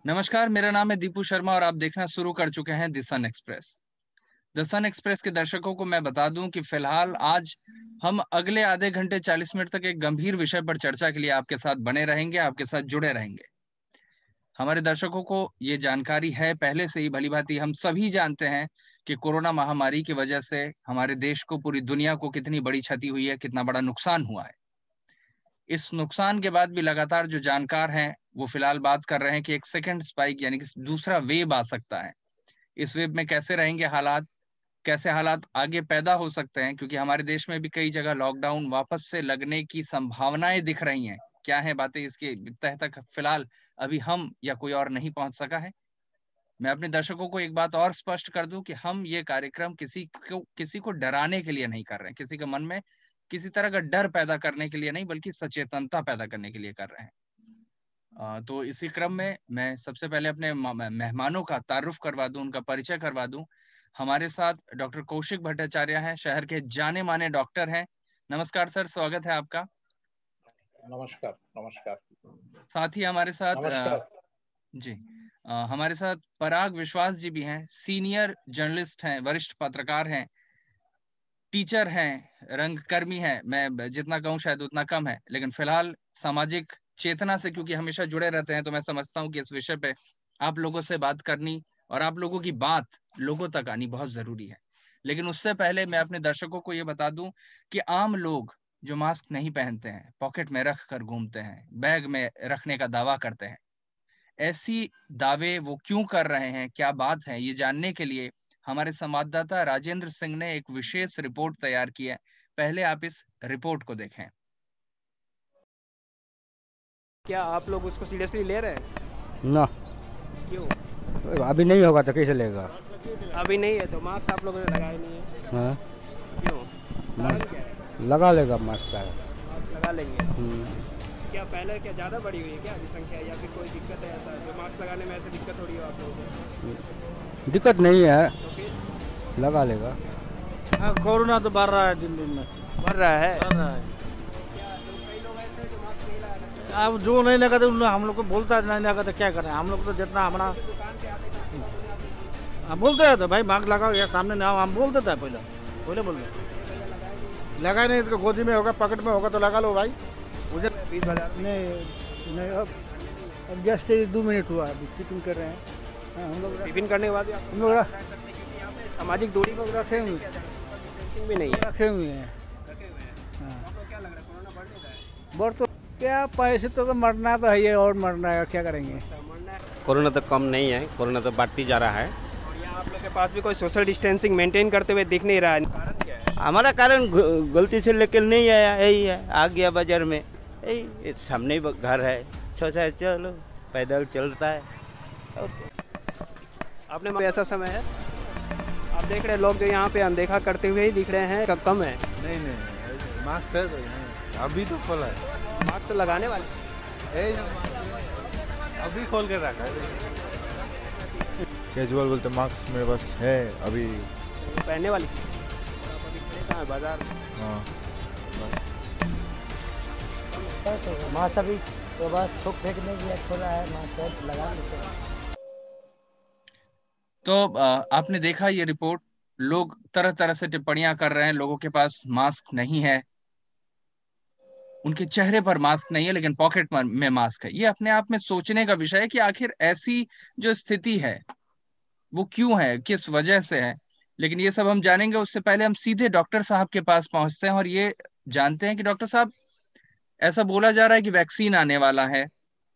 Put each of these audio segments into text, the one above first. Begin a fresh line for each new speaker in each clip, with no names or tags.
नमस्कार, मेरा नाम है दीपू शर्मा और आप देखना शुरू कर चुके हैं the Sun Express. The Sun Express के दर्शकों को मैं बता दूं कि फिलहाल आज हम अगले आधे घंटे 40 मिनट तक एक गंभीर विषय पर चर्चा के लिए आपके साथ बने रहेंगे, आपके साथ जुड़े रहेंगे। हमारे दर्शकों को ये जानकारी है पहले से ही, भली भांति हम सभी जानते हैं कि कोरोना महामारी की वजह से हमारे देश को, पूरी दुनिया को कितनी बड़ी क्षति हुई है, कितना बड़ा नुकसान हुआ है। इस नुकसान के बाद भी लगातार जो जानकार हैं वो फिलहाल बात कर रहे हैं कि एक सेकंड स्पाइक यानी कि दूसरा वेव आ सकता है। इस वेब में कैसे रहेंगे हालात, कैसे हालात आगे पैदा हो सकते हैं, क्योंकि हमारे देश में भी कई जगह लॉकडाउन वापस से लगने की संभावनाएं दिख रही हैं। क्या है बातें, इसके तह तक फिलहाल अभी हम या कोई और नहीं पहुंच सका है। मैं अपने दर्शकों को एक बात और स्पष्ट कर दूं कि हम ये कार्यक्रम किसी को डराने के लिए नहीं कर रहे हैं, किसी के मन में किसी तरह का डर पैदा करने के लिए नहीं, बल्कि सचेतनता पैदा करने के लिए कर रहे हैं। तो इसी क्रम में मैं सबसे पहले अपने मेहमानों का तारुफ करवा दूं, उनका परिचय करवा दूं। हमारे साथ डॉक्टर कौशिक भट्टाचार्य हैं, शहर के जाने माने डॉक्टर हैं। नमस्कार सर, स्वागत है आपका।
नमस्कार। नमस्कार।
साथ ही हमारे साथ
नमस्कार।
जी हमारे साथ पराग विश्वास जी भी हैं, सीनियर जर्नलिस्ट हैं, वरिष्ठ पत्रकार हैं, टीचर हैं, रंगकर्मी हैं। मैं जितना कहूँ शायद उतना कम है, लेकिन फिलहाल सामाजिक चेतना से क्योंकि हमेशा जुड़े रहते हैं, तो मैं समझता हूँ कि इस विषय पे आप लोगों से बात करनी और आप लोगों की बात लोगों तक आनी बहुत जरूरी है। लेकिन उससे पहले मैं अपने दर्शकों को ये बता दूं कि आम लोग जो मास्क नहीं पहनते हैं, पॉकेट में रख कर घूमते हैं, बैग में रखने का दावा करते हैं, ऐसी दावे वो क्यों कर रहे हैं, क्या बात है, ये जानने के लिए हमारे संवाददाता राजेंद्र सिंह ने एक विशेष रिपोर्ट तैयार की है। पहले आप इस रिपोर्ट को देखें।
क्या आप लोग उसको सीरियसली ले रहे हैं?
ना,
क्यों?
अभी नहीं होगा तो कैसे लेगा?
अभी नहीं है तो मास्क आप लोगों ने लगाया नहीं है।
हाँ,
क्यों? कारण क्या है?
लगा लेगा मास्क का।
मास्क लगा लेंगे। क्या पहले क्या ज़्यादा बढ़ी हुई है क्या अभी संख्या, या फिर कोई दिक्कत है ऐसा जो मास्क लगाने में ऐसे दिक्कत हो रही हो आप लोगों को?
दिक्कत नहीं है,
तो फिर
लगा लेगा।
हाँ, कोरोना तो बढ़ रहा है दिन दिन में,
बढ़ रहा है।
बढ़ रहा है।
क्या जो कई लोग ऐसे हैं जो मास्क नहीं लगाते?
अब जो नहीं लगाते उन हम लोग को बोलता है नहीं लगाते, क्या करें हम लोग तो जितना हमारा
दुकान पे आते हैं
हम बोलते हैं तो भाई मास्क लगाओ या सामने ना आओ, हम बोल देते हैं पहले पहले बोल दो। लगाए नहीं तो गोदी में होगा, पॉकेट में होगा तो लगा लो भाई। मुझे
20,000
नहीं, अब जस्ट 2 मिनट हुआ, अभी टिफिन कर रहे हैं। हाँ, हम लोग
टिफिन करने के बाद भी आप
हम लोग
क्योंकि यहाँ पे सामाजिक दूरी को
रखे हुए
डिस्टेंसिंग भी नहीं है।
रखे हुए हैं।
रखे हुए हैं।
हाँ,
आपको क्या लग रहा है कोरोना बढ़ने का है?
बढ़ तो क्या, पैसे तो मरना तो है ही, और मरना है, क्या करेंगे।
मरना है।
कोरोना तो कम नहीं है, कोरोना तो बढ़ती जा रहा है।
और यहाँ आप लोग के पास भी कोई सोशल डिस्टेंसिंग मेंटेन करते हुए दिख नहीं रहा है, कारण क्या है?
हमारा कारण गलती से लेकर नहीं आया, यही है, आ गया बाजार में, यही सामने ही घर है, छोटा चलो पैदल चलता है।
आपने ऐसा समय है, आप देख रहे हैं लोग जो यहाँ पे अनदेखा करते हुए ही दिख रहे हैं, कब कम है?
नहीं मास्क है तो नहीं, अभी तो खोला है।
मास्क तो लगाने वाले
अभी खोल कर रखा है। कैजुअल बोलते मास्क मेरे पास है अभी।
पहनने वाली आप अभी खड़े कहाँ हैं? बाजार में।
हाँ
मास्क अभी तो बस थूक फेंकने के लिए खोला है, मास्क लगा लेते हैं।
तो आपने देखा ये रिपोर्ट, लोग तरह तरह से टिप्पणियां कर रहे हैं, लोगों के पास मास्क नहीं है, उनके चेहरे पर मास्क नहीं है लेकिन पॉकेट में मास्क है। ये अपने आप में सोचने का विषय है कि आखिर ऐसी जो स्थिति है वो क्यों है, किस वजह से है। लेकिन ये सब हम जानेंगे, उससे पहले हम सीधे डॉक्टर साहब के पास पहुंचते हैं और ये जानते हैं कि डॉक्टर साहब, ऐसा बोला जा रहा है कि वैक्सीन आने वाला है।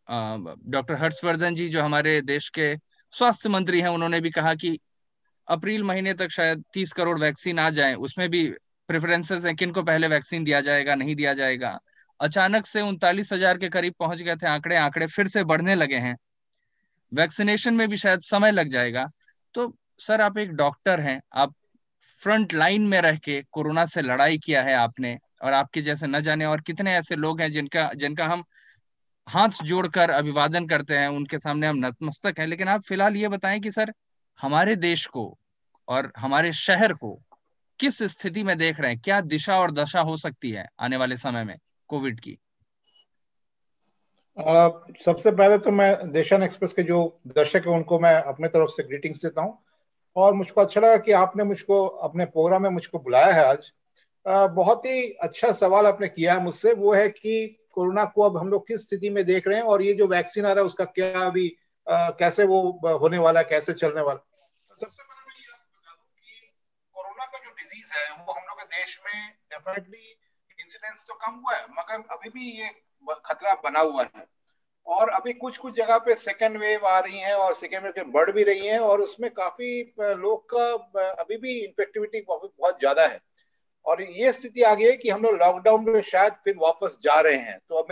डॉक्टर हर्षवर्धन जी जो हमारे देश के स्वास्थ्य मंत्री हैं, उन्होंने भी कहा कि अप्रैल महीने तक शायद 30 करोड़ वैक्सीन आ जाए। उसमें भी प्रेफरेंसेस हैं, किनको पहले वैक्सीन दिया जाएगा, नहीं दिया जाएगा। अचानक से 39,000 के करीब पहुंच गए थे आंकड़े, आंकड़े फिर से बढ़ने लगे हैं। वैक्सीनेशन में भी शायद समय लग जाएगा। तो सर, आप एक डॉक्टर हैं, आप फ्रंट लाइन में रह के कोरोना से लड़ाई किया है आपने, और आपके जैसे न जाने और कितने ऐसे लोग हैं जिनका जिनका हम हाथ जोड़कर अभिवादन करते हैं, उनके सामने हम नतमस्तक हैं। लेकिन आप फिलहाल ये बताएं कि सर, हमारे देश को और हमारे शहर को किस स्थिति में देख रहे हैं, क्या दिशा और दशा हो सकती है आने वाले समय में कोविड की?
सबसे पहले तो मैं देशन एक्सप्रेस के जो दर्शक हैं उनको मैं अपने तरफ से ग्रीटिंग्स देता हूँ। और मुझको अच्छा लगा कि आपने मुझको अपने प्रोग्राम में मुझको बुलाया है आज। बहुत ही अच्छा सवाल आपने किया है मुझसे, वो है कि कोरोना को अब हम लोग किस स्थिति में देख रहे हैं और ये जो वैक्सीन आ रहा है उसका क्या अभी कैसे वो होने वाला है, कैसे चलने वाला। सबसे पहले मैं ये आपको बता दूं कि कोरोना का जो डिजीज है वो हम लोग के देश में डेफिनेटली इंसिडेंस तो कम हुआ है, मगर अभी भी ये खतरा बना हुआ है। और अभी कुछ कुछ जगह पे सेकेंड वेव आ रही है और सेकेंड वेव बढ़ भी रही है और उसमें काफी लोग का अभी भी इन्फेक्टिविटी बहुत ज्यादा है। और ये स्थिति आ गई है कि हम लोग लॉकडाउन में शायद फिर वापस जा रहे हैं। तो अब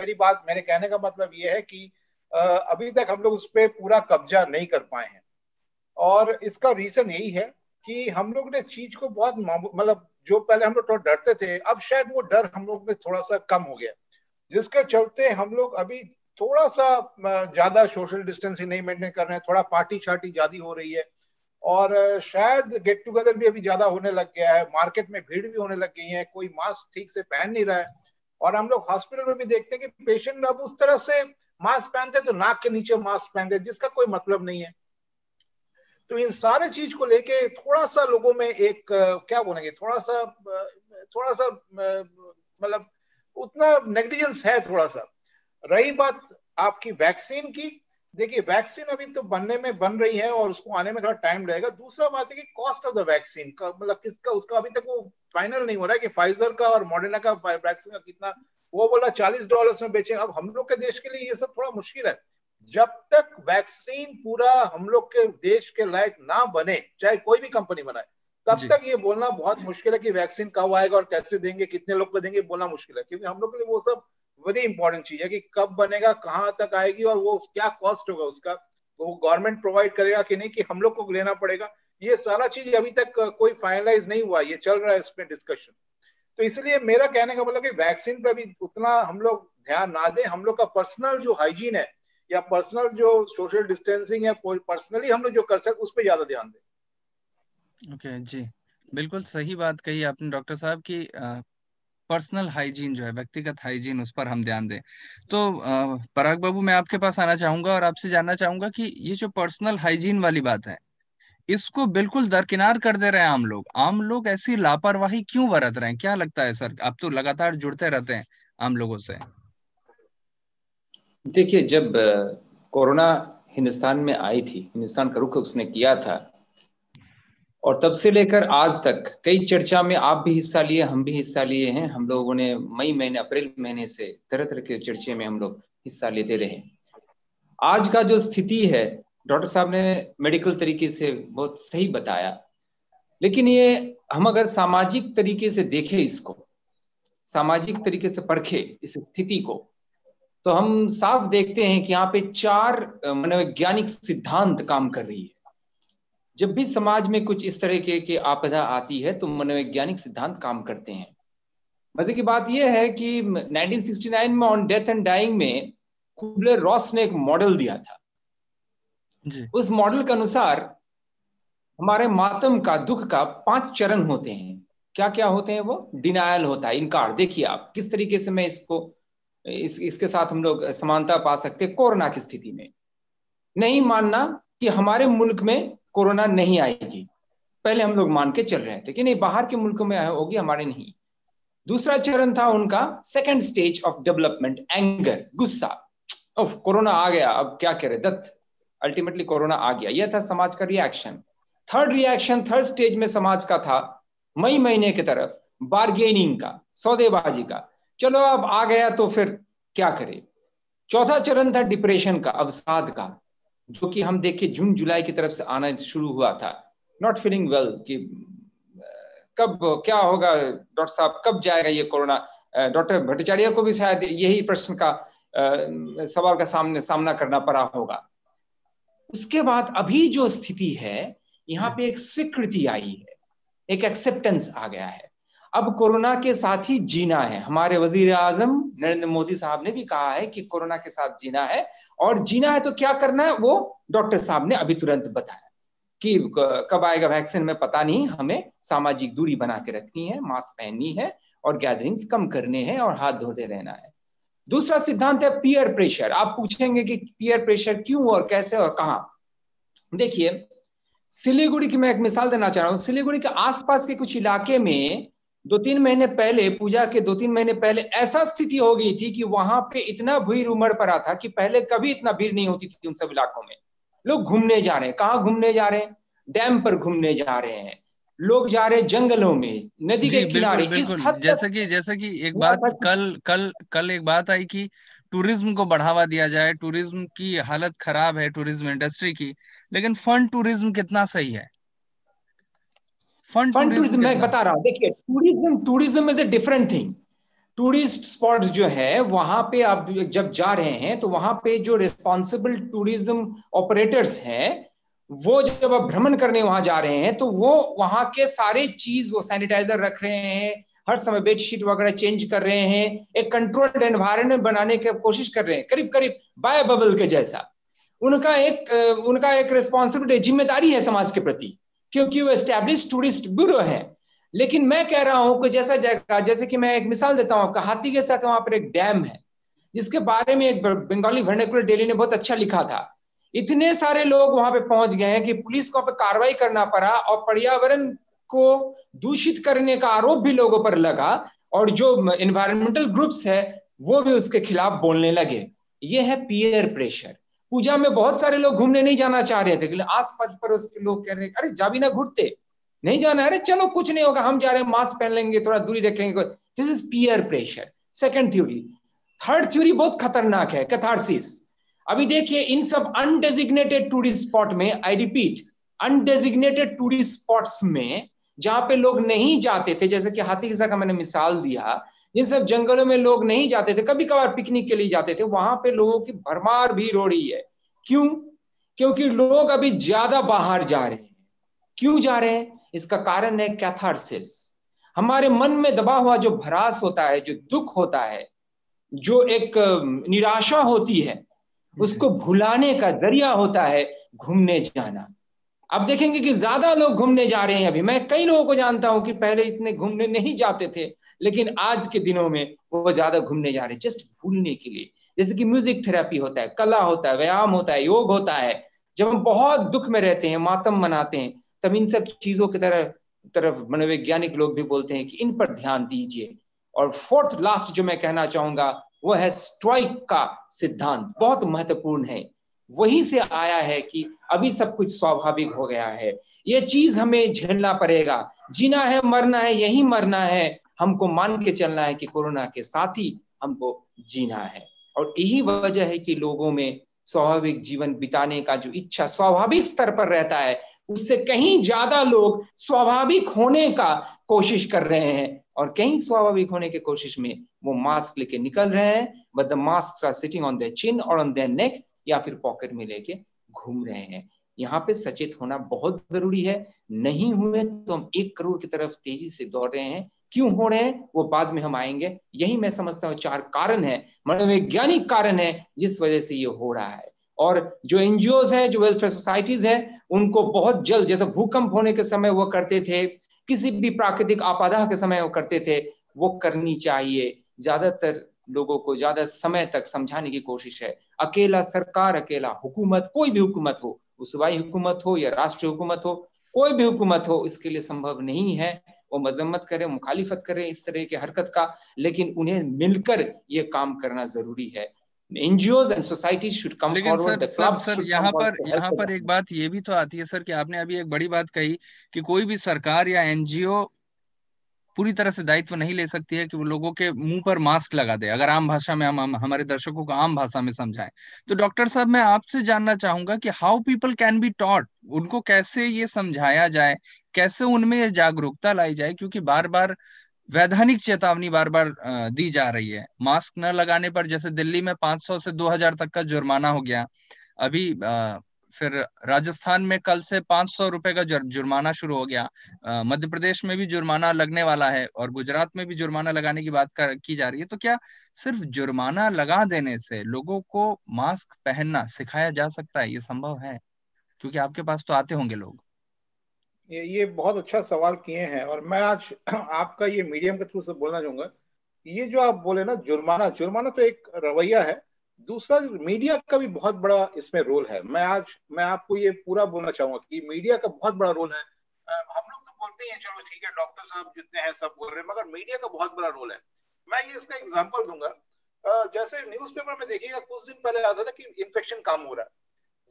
मेरे कहने का मतलब ये है कि अभी तक हम लोग उस पर पूरा कब्जा नहीं कर पाए हैं। और इसका रीजन यही है कि हम लोग ने चीज को बहुत मतलब जो पहले हम लोग थोड़ा डरते थे, अब शायद वो डर हम लोग में थोड़ा सा कम हो गया, जिसके चलते हम लोग अभी थोड़ा सा ज्यादा सोशल डिस्टेंसिंग नहीं मेंटेन कर रहे हैं, थोड़ा पार्टी शार्टी ज्यादा हो रही है और शायद गेट टुगेदर भी अभी ज्यादा होने लग गया है। मार्केट में भीड़ भी होने लग गई है, कोई मास्क ठीक से पहन नहीं रहा है। और हम लोग हॉस्पिटल में भी देखते हैं कि पेशेंट अब उस तरह से मास्क पहनते तो नाक के नीचे मास्क पहनते, जिसका कोई मतलब नहीं है। तो इन सारे चीज को लेके थोड़ा सा लोगों में एक क्या बोलेंगे, थोड़ा सा मतलब उतना नेग्लिजेंस है थोड़ा सा। रही बात आपकी वैक्सीन की, देखिए वैक्सीन अभी तो बन रही है और उसको आने में थोड़ा टाइम लगेगा। दूसरा बात है कि कॉस्ट ऑफ द वैक्सीन का मतलब किसका, उसका अभी तक वो फाइनल नहीं हो रहा है कि फाइजर का और मॉडर्ना का वैक्सीन का कितना, वो बोला $40 में बेचेंगे। अब हम लोग के देश के लिए ये सब थोड़ा मुश्किल है। जब तक वैक्सीन पूरा हम लोग के देश के लायक ना बने, चाहे कोई भी कंपनी बनाए, तब तक ये बोलना बहुत मुश्किल है कि वैक्सीन कब आएगा और कैसे देंगे, कितने लोग को देंगे, बोलना मुश्किल है। क्योंकि हम लोग के लिए वो सब बड़ी इंपॉर्टेंट चीज है कि कब बनेगा, कहाँ तक आएगी और वो क्या कॉस्ट होगा उसका, वो गवर्नमेंट प्रोवाइड करेगा कि नहीं, कि हम लोग को लेना पड़ेगा। ये सारा चीज अभी तक कोई फाइनलाइज नहीं हुआ, ये चल रहा है इसमें डिस्कशन। तो इसलिए मेरा कहने का मतलब कि वैक्सीन पे भी उतना हम लोग ध्यान ना दें। हम लोग का पर्सनल जो हाइजीन है या पर्सनल जो सोशल डिस्टेंसिंग है, पर्सनली हम लोग जो कर सकते उस पर ज्यादा ध्यान दें।
ओके जी, बिल्कुल सही बात कही आपने डॉक्टर साहब की पर्सनल हाइजीन जो है, व्यक्तिगत हाइजीन, उस पर हम ध्यान दें। तो पराग बाबू, मैं आपके पास आना चाहूंगा और आपसे जानना चाहूंगा कि ये जो पर्सनल हाइजीन वाली बात है, इसको बिल्कुल दरकिनार कर दे रहे हैं आम लोग ऐसी लापरवाही क्यों बरत रहे हैं? क्या लगता है सर? आप तो लगातार जुड़ते रहते हैं आम लोगों से।
देखिए, जब कोरोना हिंदुस्तान में आई थी, हिंदुस्तान का रुख उसने किया था, और तब से लेकर आज तक कई चर्चा में आप भी हिस्सा लिए, हम भी हिस्सा लिए हैं। हम लोगों ने मई महीने, अप्रैल महीने से तरह तरह के चर्चे में हम लोग हिस्सा लेते रहे। आज का जो स्थिति है, डॉक्टर साहब ने मेडिकल तरीके से बहुत सही बताया, लेकिन ये हम अगर सामाजिक तरीके से देखें, इसको सामाजिक तरीके से परखे इस स्थिति को, तो हम साफ देखते हैं कि यहाँ पे 4 मनोवैज्ञानिक सिद्धांत काम कर रही है। जब भी समाज में कुछ इस तरह के आपदा आती है तो मनोवैज्ञानिक सिद्धांत काम करते हैं। मजे की बात यह है कि 1969 में ऑन डेथ एंड डाइंग में कुबलर रॉस ने एक मॉडल दिया था
जी।
उस मॉडल के अनुसार हमारे मातम का, दुख का 5 चरण होते हैं। क्या क्या होते हैं वो? डिनायल होता है, इनकार। देखिए आप किस तरीके से मैं इसके साथ हम लोग समानता पा सकते हैं। कोरोना की स्थिति में नहीं मानना कि हमारे मुल्क में कोरोना नहीं आएगी, पहले हम लोग मान के चल रहे थे कि नहीं, बाहर के मुल्कों में होगी, हमारे नहीं। दूसरा चरण था उनका second stage of development, anger, गुस्सा, ओफ कोरोना आ गया, अब क्या करे दत्त, अल्टीमेटली कोरोना आ गया। यह था समाज का रिएक्शन। थर्ड स्टेज में समाज का था मई महीने की तरफ बार्गेनिंग का, सौदेबाजी का, चलो अब आ गया तो फिर क्या करे। चौथा चरण था डिप्रेशन का, अवसाद का, जो कि हम देखिए जून जुलाई की तरफ से आना शुरू हुआ था। नॉट फीलिंग वेल, कि कब क्या होगा डॉक्टर साहब, कब जाएगा ये कोरोना। डॉक्टर भट्टाचार्य को भी शायद यही प्रश्न का सवाल का सामना करना पड़ा होगा। उसके बाद अभी जो स्थिति है, यहाँ पे एक स्वीकृति आई है, एक एक्सेप्टेंस आ गया है। अब कोरोना के साथ ही जीना है। हमारे वजीर आजम नरेंद्र मोदी साहब ने भी कहा है कि कोरोना के साथ जीना है, और जीना है तो क्या करना है वो डॉक्टर साहब ने अभी तुरंत बताया कि कब आएगा वैक्सीन में पता नहीं, हमें सामाजिक दूरी बना के रखनी है, मास्क पहननी है और गैदरिंग्स कम करने हैं और हाथ धोते रहना है। दूसरा सिद्धांत है पीयर प्रेशर। आप पूछेंगे कि पीयर प्रेशर क्यों और कैसे और कहां। देखिए, सिलीगुड़ी की मैं एक मिसाल देना चाह रहा हूं। सिलीगुड़ी के आसपास के कुछ इलाके में 2-3 महीने पहले, पूजा के 2-3 महीने पहले ऐसा स्थिति हो गई थी कि वहां पे इतना भीड़ उमड़ पड़ा था कि पहले कभी इतना भीड़ नहीं होती थी उन सब इलाकों में। लोग घूमने जा रहे हैं। कहाँ घूमने जा रहे हैं? डैम पर घूमने जा रहे हैं, लोग जा रहे हैं जंगलों में, नदी के
जी
किनारे।
बिल्कुल
इस
बिल्कुल।
हद
जैसे
तक
कि एक बात कल कल कल एक बात आई कि टूरिज्म को बढ़ावा दिया जाए, टूरिज्म की हालत खराब है, टूरिज्म इंडस्ट्री की, लेकिन फन टूरिज्म कितना सही है? फन
फन
टूरिज्म
टूरिज्म मैं
कितना?
बता रहा हूं। देखिए, tourism is a different thing. Tourist spots जो है वहां पे आप जब जा रहे हैं तो वहां पे जो रिस्पॉन्सिबल टूरिज्म ऑपरेटर्स हैं, वो जब आप भ्रमण करने वहां जा रहे हैं तो वो वहां के सारे चीज, वो सैनिटाइजर रख रहे हैं, हर समय बेडशीट वगैरह चेंज कर रहे हैं, एक कंट्रोल्ड एनवायरनमेंट बनाने की कोशिश कर रहे हैं, करीब करीब बायो बबल के जैसा। उनका एक रिस्पॉन्सिबिलिटी, जिम्मेदारी है समाज के प्रति, क्योंकि वो एस्टैब्लिश टूरिस्ट ब्यूरो है। लेकिन मैं कह रहा हूं कि जैसा जगह, जैसे कि मैं एक मिसाल देता हूं आपका, हाथीगेसा के वहां पर एक डैम है जिसके बारे में एक बंगाली वर्नाक्युलर डेली ने बहुत अच्छा लिखा था। इतने सारे लोग वहां पे पहुंच गए हैं कि पुलिस को कार्रवाई करना पड़ा और पर्यावरण को दूषित करने का आरोप भी लोगों पर लगा, और जो एनवायरमेंटल ग्रुप्स है वो भी उसके खिलाफ बोलने लगे। ये है पीयर प्रेशर। पूजा में बहुत सारे लोग घूमने नहीं जाना चाह रहे थे, लेकिन आस पास पर उसके लोग कह रहे अरे जा भी ना, घुटते नहीं जाना, अरे चलो कुछ नहीं होगा, हम जा रहे हैं, मास्क पहन लेंगे, थोड़ा दूरी रखेंगे। This is peer pressure. Second theory. Third theory बहुत खतरनाक है, कैथारसिस। अभी देखिए, इन सब अनडेजिग्नेटेड टूरिस्ट स्पॉट में, आई रिपीट, अनडेजिग्नेटेड टूरिस्ट स्पॉट्स में जहां पे लोग नहीं जाते थे, जैसे कि हाथीगेसा का मैंने मिसाल दिया, जिन सब जंगलों में लोग नहीं जाते थे, कभी कभार पिकनिक के लिए जाते थे, वहां पे लोगों की भरमार भीड़ हो रही है। क्यों? क्योंकि लोग अभी ज्यादा बाहर जा रहे हैं। क्यों जा रहे हैं? इसका कारण है कैथारसिस। हमारे मन में दबा हुआ जो भरास होता है, जो दुख होता है, जो एक निराशा होती है, उसको भुलाने का जरिया होता है घूमने जाना। अब देखेंगे कि ज्यादा लोग घूमने जा रहे हैं। अभी मैं कई लोगों को जानता हूं कि पहले इतने घूमने नहीं जाते थे, लेकिन आज के दिनों में वो ज्यादा घूमने जा रहे हैं, जस्ट भूलने के लिए। जैसे कि म्यूजिक थेरेपी होता है, कला होता है, व्यायाम होता है, योग होता है। जब हम बहुत दुख में रहते हैं, मातम मनाते हैं, तब इन सब चीजों की तरफ मनोवैज्ञानिक लोग भी बोलते हैं कि इन पर ध्यान दीजिए। और फोर्थ लास्ट जो मैं कहना चाहूंगा वो है स्टोइक का सिद्धांत। बहुत महत्वपूर्ण है। वहीं से आया है कि अभी सब कुछ स्वाभाविक हो गया है, ये चीज हमें झेलना पड़ेगा, जीना है, मरना है, यही मरना है, हमको मान के चलना है कि कोरोना के साथ ही हमको जीना है। और यही वजह है कि लोगों में स्वाभाविक जीवन बिताने का जो इच्छा स्वाभाविक स्तर पर रहता है, उससे कहीं ज्यादा लोग स्वाभाविक होने का कोशिश कर रहे हैं, और कहीं स्वाभाविक होने की कोशिश में वो मास्क लेके निकल रहे हैं, but the mask are sitting on their chin और ऑन देयर नेक, या फिर पॉकेट में लेके घूम रहे हैं। यहाँ पे सचेत होना बहुत जरूरी है। नहीं हुए तो हम 1 करोड़ की तरफ तेजी से दौड़ रहे हैं। क्यों हो रहे हैं वो बाद में हम आएंगे। यही मैं समझता हूँ 4 कारण है, मनोवैज्ञानिक कारण है, जिस वजह से ये हो रहा है। और जो एनजीओज है, जो वेलफेयर सोसाइटीज है, उनको बहुत जल्द, जैसे भूकंप होने के समय वो करते थे, किसी भी प्राकृतिक आपदा के समय वो करते थे, वो करनी चाहिए। ज्यादातर लोगों को ज्यादा समय तक समझाने की कोशिश है। अकेला सरकार, अकेला हुकूमत, कोई भी हुकूमत हो, वो सूबाई हुकूमत हो या राष्ट्रीय हुकूमत हो, कोई भी हुकूमत हो, इसके लिए संभव नहीं है। वो मजम्मत करे, मुखालिफत करे इस तरह की हरकत का, लेकिन उन्हें मिलकर ये काम करना जरूरी है। NGOs and societies should come forward, the clubs should come forward to help
यहाँ पर एक बात ये भी तो आती है सर कि आपने अभी एक बड़ी बात कही कि कोई भी सरकार या एनजीओ पूरी तरह से दायित्व नहीं ले सकती है कि वो लोगों के मुंह पर मास्क लगा दे। अगर आम भाषा में हम हमारे दर्शकों को आम भाषा में समझाएं, तो डॉक्टर साहब मैं आपसे जानना चाहूंगा कि how people can be taught, उनको कैसे ये समझाया जाए, कैसे उनमें ये जागरूकता लाई जाए, क्योंकि बार बार वैधानिक चेतावनी बार बार दी जा रही है। मास्क न लगाने पर जैसे दिल्ली में 500 से 2000 तक का जुर्माना हो गया। अभी फिर राजस्थान में कल से 500 रुपए का जुर्माना शुरू हो गया। मध्य प्रदेश में भी जुर्माना लगने वाला है और गुजरात में भी जुर्माना लगाने की बात की जा रही है। तो क्या सिर्फ जुर्माना लगा देने से लोगों को मास्क पहनना सिखाया जा सकता है? ये संभव है? क्योंकि आपके पास तो आते होंगे लोग।
ये बहुत अच्छा सवाल किए हैं, और मैं आज आपका ये मीडियम के थ्रू से बोलना चाहूंगा। ये जो आप बोले ना जुर्माना, जुर्माना तो एक रवैया है, दूसरा मीडिया का भी बहुत बड़ा इसमें रोल है। मैं आपको ये पूरा बोलना चाहूंगा कि मीडिया का बहुत बड़ा रोल है। हम लोग तो बोलते हैं चलो ठीक है डॉक्टर साहब जितने हैं सब बोल रहे हैं, मगर मीडिया का बहुत बड़ा रोल है। मैं ये इसका एग्जांपल दूंगा, जैसे न्यूज़पेपर में देखिएगा कुछ दिन पहले आता था कि इन्फेक्शन कम हो रहा है।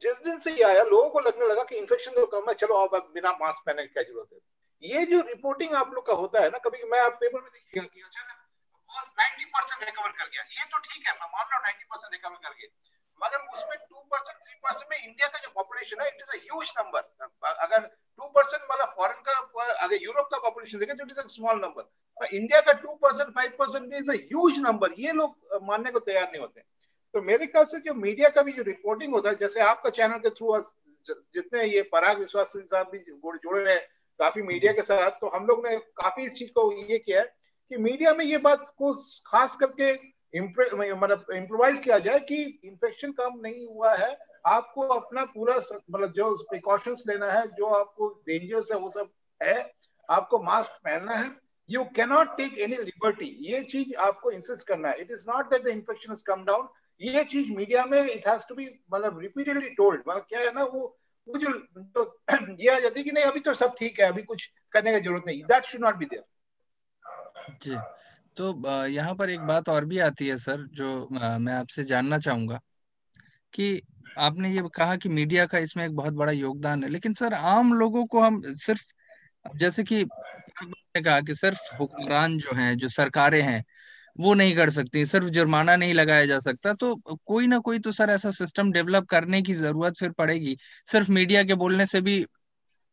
जिस दिन से ये आया लोगों को लगने लगा कि इन्फेक्शन तो कम है, चलो अब बिना मास्क पहने की क्या जरूरत है। ये जो रिपोर्टिंग आप लोग का होता है ना, कभी मैं आप पेपर में देखिएगा कि अच्छा 90% रिकवर कर गया, ये तो ठीक है, मैं मान रहा हूँ 90% रिकवर कर गया, मगर उसमें 2% 3% में इंडिया का जो पॉपुलेशन है it is a huge number. अगर 2% मतलब फॉरेन का, अगर यूरोप का पॉपुलेशन देखें तो it is a small number, India का 2% 5% भी इज अ ह्यूज नंबर। ये लोग मानने को तैयार नहीं होते। तो मेरे ख्याल से जो मीडिया का भी जो रिपोर्टिंग होता है, जैसे आपका चैनल के थ्रू जितने ये पराग विश्वास साहब भी जुड़े हैं काफी मीडिया के साथ, तो हम लोग ने काफी इस चीज को ये किया है कि मीडिया में ये बात को खास करके मतलब इम्प्रोवाइज किया जाए कि इन्फेक्शन कम नहीं हुआ है, आपको अपना पूरा मतलब जो प्रिकॉशंस लेना है, जो आपको डेंजर्स है वो सब है, आपको मास्क पहनना है, you cannot take any liberty, ये चीज आपको इंसिस्ट करना है। It is not that the infection has come down, ये चीज मीडिया में इट हैज टू बी मतलब रिपीटेडली टोल्ड। मतलब क्या है ना, वो जो ये आ जाती है कि नहीं अभी तो सब ठीक है, अभी कुछ करने की जरूरत नहीं, that should not be there.
जी, तो यहाँ पर एक बात और भी आती है सर, जो मैं आपसे जानना चाहूंगा कि आपने ये कहा कि मीडिया का इसमें एक बहुत बड़ा योगदान है, लेकिन सर आम लोगों को हम सिर्फ, जैसे कि आपने कहा कि सिर्फ हुक्मरान जो हैं, जो सरकारें हैं, वो नहीं कर सकती, सिर्फ जुर्माना नहीं लगाया जा सकता, तो कोई ना कोई तो सर ऐसा सिस्टम डेवलप करने की जरूरत फिर पड़ेगी। सिर्फ मीडिया के बोलने से भी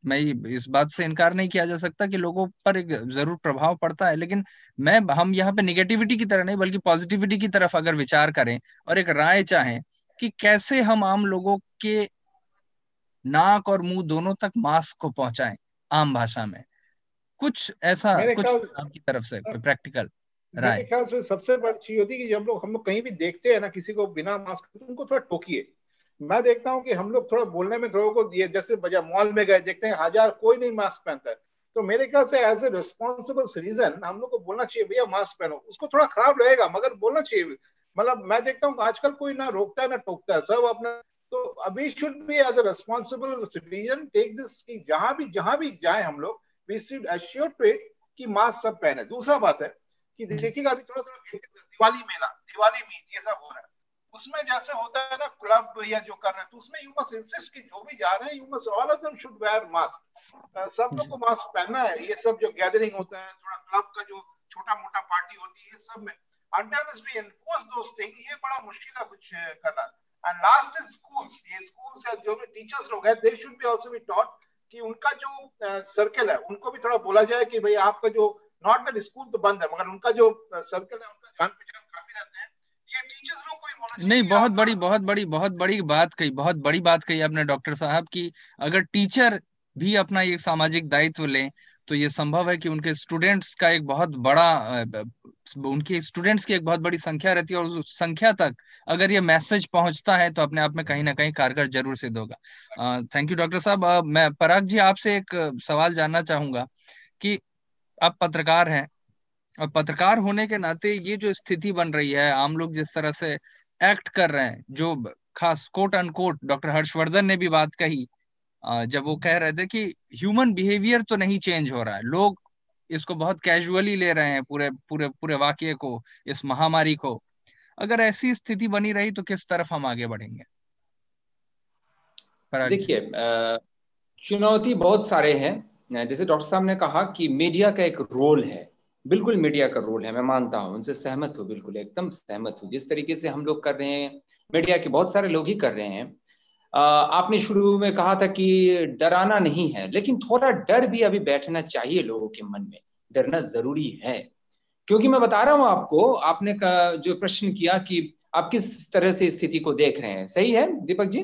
मैं इस बात से इनकार नहीं किया जा सकता कि लोगों पर एक जरूर प्रभाव पड़ता है, लेकिन हम यहाँ पे निगेटिविटी की तरह नहीं बल्कि पॉजिटिविटी की तरफ अगर विचार करें और एक राय चाहें कि कैसे हम आम लोगों के नाक और मुंह दोनों तक मास्क को पहुंचाएं आम भाषा में, कुछ ऐसा
मेरे
कुछ
ख्याल
आपकी तरफ से कोई प्रैक्टिकल
मेरे
राय।
ख्याल से सबसे बड़ी चीज होती है कि जब हम लोग कहीं भी देखते हैं ना किसी को बिना मास्क, तो उनको थोड़ा टोकिए। मैं देखता हूँ कि हम लोग थोड़ा बोलने में थोड़ा को ये, जैसे बजा मॉल में गए देखते हैं हजार कोई नहीं मास्क पहनता है, तो मेरे ख्याल से एज ए रिस्पॉन्सिबल सिटीजन हम लोग को बोलना चाहिए भैया मास्क पहनो। उसको थोड़ा खराब लगेगा मगर बोलना चाहिए। मतलब मैं देखता हूँ आजकल कोई ना रोकता है ना टोकता है, सब अपना। तो अभी should be as a responsible citizen take this कि जहां भी जाए हम लोग we should assure to it कि मास्क सब पहने। दूसरा बात है कि देखिएगा अभी थोड़ा थोड़ा दिवाली मेला, दिवाली मीट ये सब हो रहा है, उसमें जैसे होता है ना क्लब या जो कर रहे हैं, तो उसमें यू मस्ट इंसिस्ट कि जो भी जा रहे हैं you must all of them should wear mask. सब लोग को मास्क पहनना है। ये सब जो गैदरिंग होता है, थोड़ा क्लब का जो छोटा मोटा पार्टी होती है, ये सब में until we enforce those things, ये बड़ा मुश्किल है कुछ करना। एंड लास्ट इज स्कूल्स, ये स्कूल्स है, जो भी टीचर्स लोग हैं they should be also be taught कि उनका जो सर्कल है उनको भी थोड़ा बोला जाए कि भाई आपका जो नॉट दैट स्कूल तो बंद है मगर उनका जो सर्कल है उनका जान पहचान काफी रहते हैं, ये टीचर्स लोग को ही बोलना चाहिए।
नहीं, बहुत बड़ी बात कही, बहुत बड़ी बात कही आपने डॉक्टर साहब की अगर टीचर भी अपना ये सामाजिक दायित्व लें तो ये संभव है कि उनके स्टूडेंट्स का एक बहुत बड़ा उनके स्टूडेंट्स की एक बहुत बड़ी संख्या रहती है, और उस संख्या तक अगर ये मैसेज पहुंचता है तो अपने आप में कहीं ना कहीं कारगर जरूर सिद्ध होगा। थैंक यू डॉक्टर साहब। मैं पराग जी आपसे एक सवाल जानना चाहूंगा कि आप पत्रकार हैं और पत्रकार होने के नाते ये जो स्थिति बन रही है, आम लोग जिस तरह से एक्ट कर रहे हैं, जो खास कोट अनकोट डॉक्टर हर्षवर्धन ने भी बात कही जब वो कह रहे थे कि ह्यूमन बिहेवियर तो नहीं चेंज हो रहा है, लोग इसको बहुत कैजुअली ले रहे हैं पूरे पूरे पूरे वाकये को, इस महामारी को। अगर ऐसी स्थिति बनी रही तो किस तरफ हम आगे बढ़ेंगे?
देखिए चुनौती बहुत सारे हैं। जैसे डॉक्टर साहब ने कहा कि मीडिया का एक रोल है, बिल्कुल मीडिया का रोल है, मैं मानता हूं, उनसे सहमत हूं, बिल्कुल एकदम सहमत हूं। जिस तरीके से हम लोग कर रहे हैं, मीडिया के बहुत सारे लोग ही कर रहे हैं। आपने शुरू में कहा था कि डराना नहीं है, लेकिन थोड़ा डर भी अभी बैठना चाहिए लोगों के मन में, डरना जरूरी है। क्योंकि मैं बता रहा हूं आपको, आपने जो प्रश्न किया कि आप किस तरह से स्थिति को देख रहे हैं, सही है दीपक जी?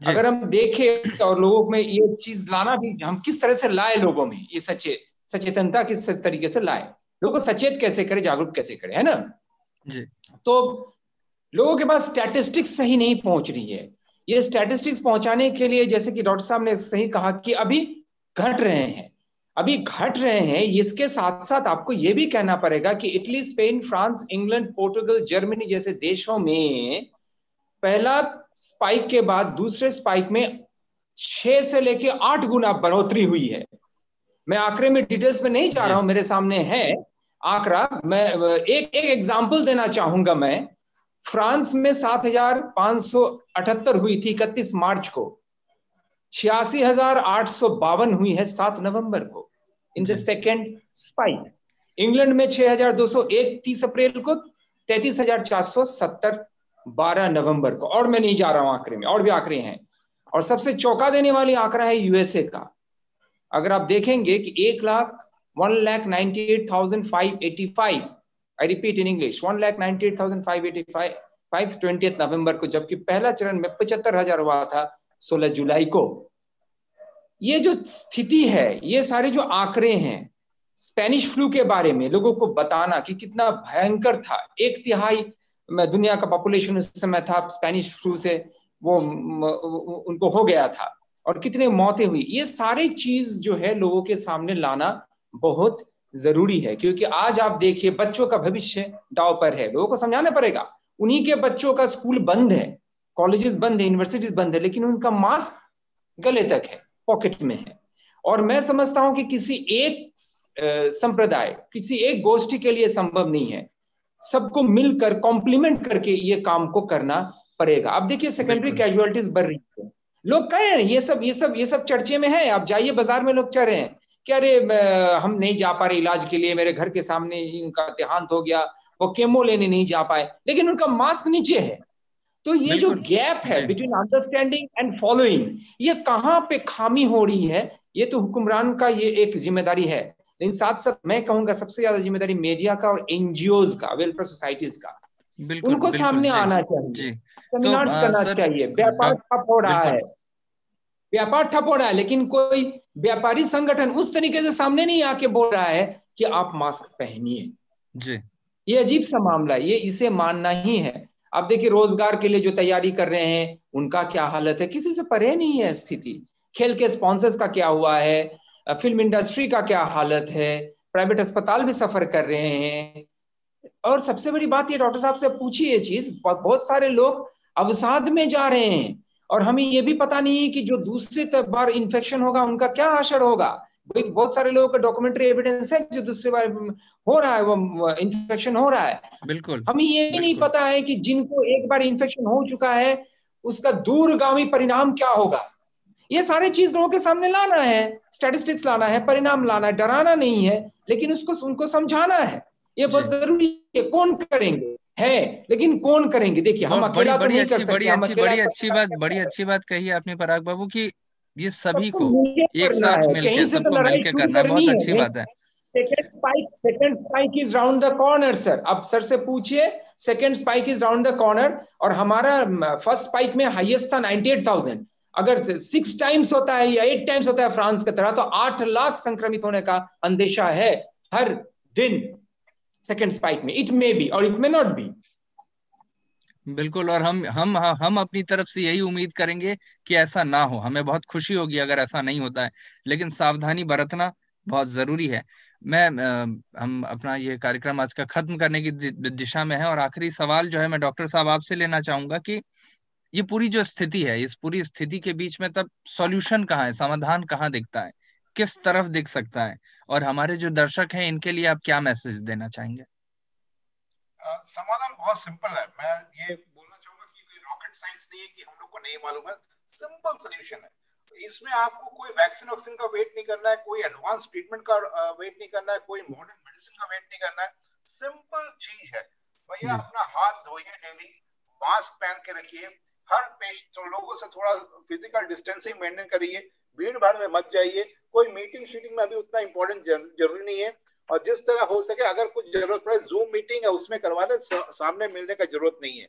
अगर हम देखें और लोगों में ये चीज लाना भी, हम किस तरह से लाए लोगों में ये सचेतनता, किस तरीके से लाए, लोगों को सचेत कैसे करें, जागरूक कैसे करें, है ना
जी।
तो लोगों के पास स्टैटिस्टिक्स सही नहीं पहुंच रही है। ये स्टैटिस्टिक्स पहुंचाने के लिए, जैसे कि डॉक्टर साहब ने सही कहा कि अभी घट रहे हैं, अभी घट रहे हैं। इसके साथ साथ आपको यह भी कहना पड़ेगा कि Italy, Spain, France, England, Portugal, Germany जैसे देशों में पहला स्पाइक के बाद दूसरे स्पाइक में 6 से लेके 8 गुना बढ़ोतरी हुई है। मैं आंकड़े में डिटेल्स में नहीं जा रहा हूं, मेरे सामने है आंकड़ा। मैं एक एग्जांपल देना चाहूंगा। मैं फ्रांस में 7,578 हुई थी 31 मार्च को, 86,852 हुई है 7 नवंबर को in the second spike. England में 6,201 30 अप्रैल को, 33,470 12 नवंबर को। और मैं नहीं जा रहा हूं आंकड़े में, और भी आंकड़े हैं। और सबसे चौंका देने वाली आंकड़ा है यूएसए का। अगर आप देखेंगे कि 1,98,585, आई रिपीट इन इंग्लिश, 1,98,585 20 नवंबर को, जबकि पहला चरण में 75,000 हुआ था 16 जुलाई को। ये जो स्थिति है, ये सारे जो आंकड़े हैं, स्पेनिश फ्लू के बारे में लोगों को बताना कि कितना भयंकर था। 1/3 दुनिया का पॉपुलेशन उस समय था स्पेनिश फ्लू से, वो उनको हो गया था, और कितने मौतें हुई। ये सारी चीज जो है लोगों के सामने लाना बहुत जरूरी है, क्योंकि आज आप देखिए बच्चों का भविष्य दांव पर है। लोगों को समझाना पड़ेगा। उन्हीं के बच्चों का स्कूल बंद है, कॉलेजेस बंद है, यूनिवर्सिटीज बंद है, लेकिन उनका मास्क गले तक है, पॉकेट में है। और मैं समझता हूं कि किसी एक संप्रदाय, किसी एक गोष्ठी के लिए संभव नहीं है। सबको मिलकर कॉम्प्लीमेंट करके ये काम को करना पड़ेगा। अब देखिए सेकेंडरी कैजुअलिटीज बढ़ रही है। लोग कह रहे हैं ये सब चर्चे में है। आप जाइए बाजार में, लोग कह रहे हैं कि अरे हम नहीं जा पा रहे इलाज के लिए, मेरे घर के सामने इनका देहांत हो गया, वो केमो लेने नहीं जा पाए, लेकिन उनका मास्क नीचे है। तो ये जो गैप है बिटवीन अंडरस्टैंडिंग एंड फॉलोइंग, ये कहाँ पे खामी हो रही है? ये तो हुक्मरान का ये एक जिम्मेदारी है, लेकिन साथ साथ मैं कहूंगा सबसे ज्यादा जिम्मेदारी मीडिया का और एनजीओज का, वेलफेयर सोसाइटीज का। उनको सामने आना चाहिए, सेमिनार्स करना चाहिए। व्यापार ठप हो रहा है, व्यापार ठप हो रहा है, लेकिन कोई व्यापारी संगठन उस तरीके से सामने नहीं आके बोल रहा है कि आप मास्क पहनिए।
जी,
ये अजीब सा मामला है, ये इसे मानना ही है। अब देखिए रोजगार के लिए जो तैयारी कर रहे हैं उनका क्या हालत है, किसी से परे नहीं है स्थिति। खेल के स्पॉन्सर्स का क्या हुआ है, फिल्म इंडस्ट्री का क्या हालत है, प्राइवेट अस्पताल भी सफर कर रहे हैं। और सबसे बड़ी बात ये, डॉक्टर साहब से पूछिए ये चीज, बहुत सारे लोग अवसाद में जा रहे हैं, और हमें ये भी पता नहीं है कि जो दूसरी बार इन्फेक्शन होगा उनका क्या असर होगा। बहुत सारे लोगों का डॉक्यूमेंट्री एविडेंस है जो दूसरी बार हो रहा है, वो इन्फेक्शन हो रहा है।
बिल्कुल,
हमें ये भी नहीं पता है कि जिनको एक बार इन्फेक्शन हो चुका है उसका दूरगामी परिणाम क्या होगा। ये सारी चीज लोगों के सामने लाना है, स्टैटिस्टिक्स लाना है, परिणाम लाना है, डराना नहीं है, लेकिन उनको समझाना है। ये बहुत जरूरी है। कौन करेंगे है, लेकिन कौन करेंगे? देखिए हम अकेला तो नहीं कर सकते।
बड़ी अच्छी बात कही आपने पराग बाबू की ये सभी को एक साथ मिलकर,
कहीं से तो
सबको
लड़ाई
मिलकर
शुरू
करना है।
करनी
बहुत अच्छी बात है।
Second spike is round the corner sir. अब सर से पूछिए, second spike is round the corner, और हमारा फर्स्ट स्पाइक में हाईएस्ट था 98,000। अगर 6 टाइम्स होता है या 8 टाइम्स होता है फ्रांस की तरह, तो 8 लाख संक्रमित होने का अंदेशा है हर दिन सेकंड स्पाइक में। इट मे बी और इट मे नॉट बी।
बिल्कुल, और हम अपनी तरफ से यही उम्मीद करेंगे कि ऐसा ना हो। हमें बहुत खुशी होगी अगर ऐसा नहीं होता है, लेकिन सावधानी बरतना बहुत जरूरी है। हम अपना ये कार्यक्रम आज का खत्म करने की दिशा में है, और आखिरी सवाल जो है मैं डॉक्टर साहब आपसे लेना चाहूंगा कि ये पूरी जो स्थिति है, इस पूरी स्थिति के बीच में तब सॉल्यूशन कहाँ है, समाधान कहाँ दिखता है, किस तरफ दिख सकता है, और हमारे जो दर्शक हैं इनके लिए आप क्या मैसेज देना चाहेंगे?
समाधान बहुत सिंपल है। मैं ये बोलना चाहूंगा कि कोई रॉकेट साइंस नहीं है कि हम लोग को नहीं मालूम है, सिंपल सोल्यूशन है। इसमें आपको कोई वैक्सीन का वेट नहीं करना है, कोई एडवांस ट्रीटमेंट का वेट नहीं करना है, कोई मॉडर्न मेडिसिन का वेट नहीं करना है। सिंपल चीज है भैया, अपना हाथ धोइए डेली, मास्क पहन के रखिए, हर पेशेंट लोगों से थोड़ा फिजिकल डिस्टेंसिंग मेंटेन करिए, भीड़ भाड़ में मत जाइए। कोई मीटिंग शीटिंग में अभी उतना इंपॉर्टेंट जरूरी नहीं है, और जिस तरह हो सके अगर कुछ जरूरत पड़े जूम मीटिंग है उसमें करवा ले, सामने मिलने का जरूरत नहीं है।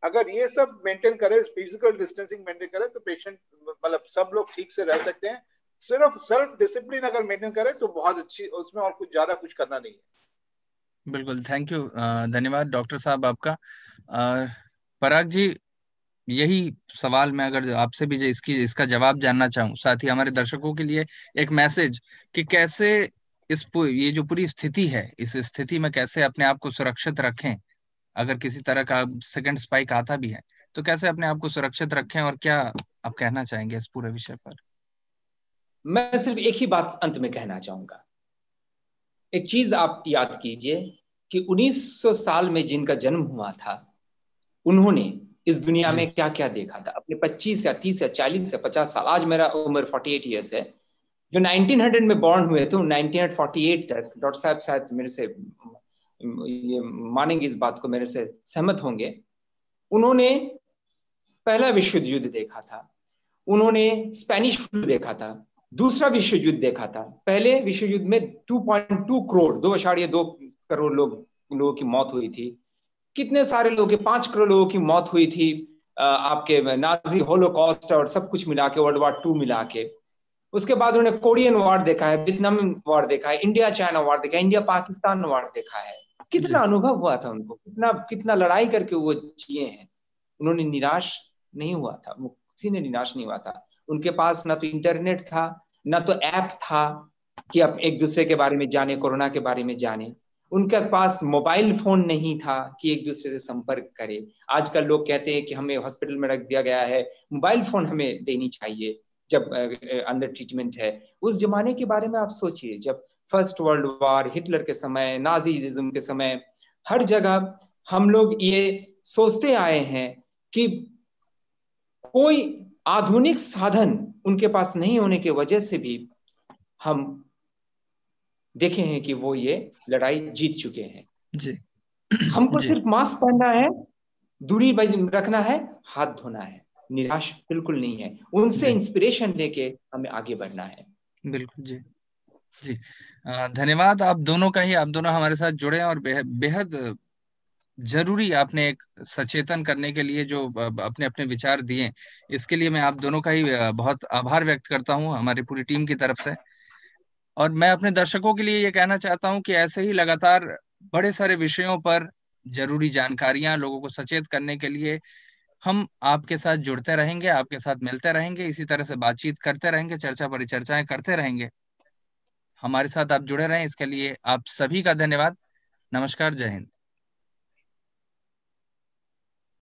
अगर ये सब मेंटेन करे, फिजिकल डिस्टेंसिंग मेंटेन करे, तो पेशेंट मतलब सब लोग ठीक से रह सकते हैं। सिर्फ सेल्फ डिसिप्लिन अगर मेंटेन करे तो बहुत अच्छी, उसमें और कुछ ज्यादा कुछ करना नहीं है।
बिल्कुल, थैंक यू, धन्यवाद डॉक्टर साहब आपका। पराग जी, यही सवाल मैं अगर आपसे भी इसका जवाब जानना चाहूँ, साथ ही हमारे दर्शकों के लिए एक मैसेज कि कैसे ये जो पूरी स्थिति है, इस स्थिति में कैसे अपने आप को सुरक्षित रखें, अगर किसी तरह का सेकंड स्पाइक आता भी है तो कैसे अपने आप को सुरक्षित रखें, और क्या आप कहना चाहेंगे इस पूरे विषय पर?
मैं सिर्फ एक ही बात अंत में कहना चाहूंगा। एक चीज आप याद कीजिए कि 1900 साल में जिनका जन्म हुआ था, उन्होंने इस दुनिया में क्या क्या देखा था अपने 25 या 30 या 40 या 50 साल। आज मेरा उम्र 48 ईयर्स है। जो 1900 में बॉर्न हुए थे 1948 तक, डॉक्टर साहब शायद मेरे से ये मानेंगे, इस बात को मेरे से सहमत होंगे, उन्होंने पहला विश्व युद्ध देखा था, उन्होंने स्पेनिश फ्लू देखा था, दूसरा विश्व युद्ध देखा था। पहले विश्व युद्ध में 2.2 करोड़ 2.2 करोड़ लोगों की मौत हुई थी। कितने सारे लोगों के 5 करोड़ लोगों की मौत हुई थी आपके नाजी होलोकॉस्ट और सब कुछ मिला के, वर्ल्ड वॉर 2 मिला के। उसके बाद उन्होंने कोरियन वॉर देखा है, वियतनाम वॉर देखा है, इंडिया चाइना वॉर देखा है, इंडिया पाकिस्तान वॉर देखा है। कितना अनुभव हुआ था उनको, कितना लड़ाई करके वो जिए हैं। उन्होंने निराश नहीं हुआ था, वो किसी ने निराश नहीं हुआ था। उनके पास ना तो इंटरनेट था, ना तो ऐप था कि आप एक दूसरे के बारे में जाने, कोरोना के बारे में जाने। उनके पास मोबाइल फोन नहीं था कि एक दूसरे से संपर्क करे। आजकल लोग कहते हैं कि हमें हॉस्पिटल में रख दिया गया है, मोबाइल फोन हमें देनी चाहिए जब अंडर ट्रीटमेंट है। उस जमाने के बारे में आप सोचिए, जब फर्स्ट वर्ल्ड वॉर, हिटलर के समय, नाजीज्म के समय, हर जगह हम लोग ये सोचते आए हैं कि कोई आधुनिक साधन उनके पास नहीं होने की वजह से भी हम देखे हैं कि वो ये लड़ाई जीत चुके हैं।
जी।
हमको सिर्फ मास्क पहनना है, दूरी रखना है, हाथ धोना है, निराश बिल्कुल नहीं है। उनसे इंस्पिरेशन लेके हमें आगे बढ़ना है।
बिल्कुल जी। जी धन्यवाद आप दोनों का ही, आप दोनों हमारे साथ जुड़े और बेहद जरूरी आपने एक सचेतन करने के लिए जो अपने अपने विचार दिए, इसके लिए मैं आप दोनों का ही बहुत आभार व्यक्त करता हूं हमारी पूरी टीम की तरफ से। और मैं अपने दर्शकों के लिए ये कहना चाहता हूं कि ऐसे ही लगातार बड़े सारे विषयों पर जरूरी जानकारियां लोगों को सचेत करने के लिए हम आपके साथ जुड़ते रहेंगे, आपके साथ मिलते रहेंगे, इसी तरह से बातचीत करते रहेंगे, चर्चा परिचर्चाएं करते रहेंगे। हमारे साथ आप जुड़े रहें, इसके लिए आप सभी का धन्यवाद। नमस्कार, जय हिंद।